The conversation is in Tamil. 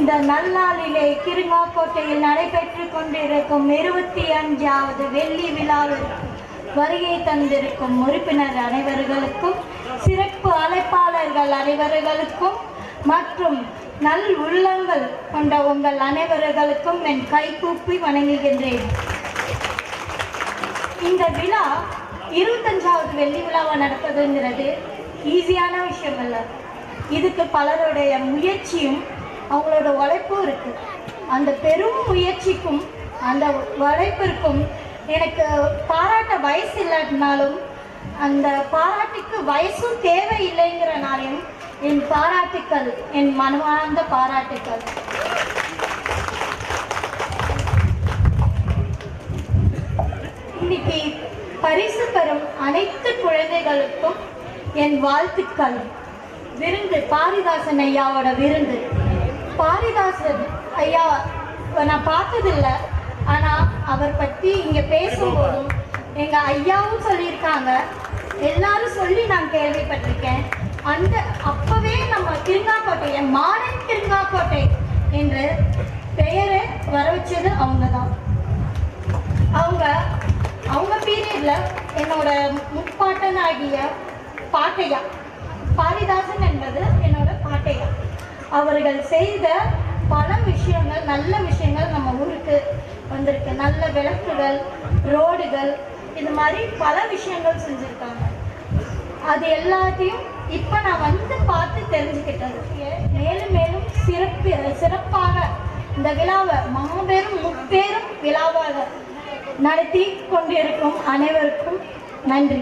இந்த நல்லாளிலே கிருங்காக்கோட்டையில் நடைபெற்று கொண்டிருக்கும் 25வது வெள்ளி விழாவிற்கு வருகை தந்திருக்கும் உறுப்பினர் அனைவர்களுக்கும், சிறப்பு அழைப்பாளர்கள் அனைவர்களுக்கும் மற்றும் நல் உள்ளங்கள் கொண்ட உங்கள் அனைவர்களுக்கும் என் கைகூப்பி வணங்குகின்றேன். இந்த விழா 25வது வெள்ளி விழாவை நடப்பதுங்கிறது ஈஸியான விஷயம் இல்லை. இதுக்கு பலருடைய முயற்சியும் அவங்களோட உழைப்பும் இருக்கு. அந்த பெரும் முயற்சிக்கும் அந்த உழைப்பிற்கும் எனக்கு பாராட்ட வயசு இல்லாட்டினாலும் அந்த பாராட்டுக்கு வயசும் தேவையில்லைங்கிறனாலையும் என் பாராட்டுக்கள், என் மனமார்ந்த பாராட்டுக்கள். இன்னைக்கு பரிசு பெறும் அனைத்து குழந்தைகளுக்கும் என் வாழ்த்துக்கள். விருந்து பாரிதாசன் ஐயாவோட விருந்து. பாரிதாசன் ஐயா நான் பார்த்ததில்லை, ஆனால் அவர் பற்றி இங்கே பேசும்போதும் எங்கள் ஐயாவும் சொல்லியிருக்காங்க, எல்லாரும் சொல்லி நான் கேள்விப்பட்டிருக்கேன். அந்த அப்போவே நம்ம கிருங்காக்கோட்டையை மாடர்ன் கிருங்காக்கோட்டை என்று பெயரை வர வச்சது அவங்க தான். அவங்க பீரியடில் என்னோட முப்பாட்டனாகிய பாட்டையா, பாரிதாசன் என்பது என்னோட பாட்டையா, அவர்கள் செய்த பல விஷயங்கள், நல்ல விஷயங்கள் நம்ம ஊருக்கு வந்திருக்கு. நல்ல விளக்குகள், ரோடுகள், இது மாதிரி பல விஷயங்கள் செஞ்சுருக்காங்க. அது எல்லாத்தையும் இப்போ நான் வந்து பார்த்து தெரிஞ்சுக்கிட்டது. மேலும் மேலும் சிறப்பாக இந்த விழாவை மாபெரும் முப்பெரும் விழாவாக நடத்தி கொண்டிருக்கும் அனைவருக்கும் நன்றி.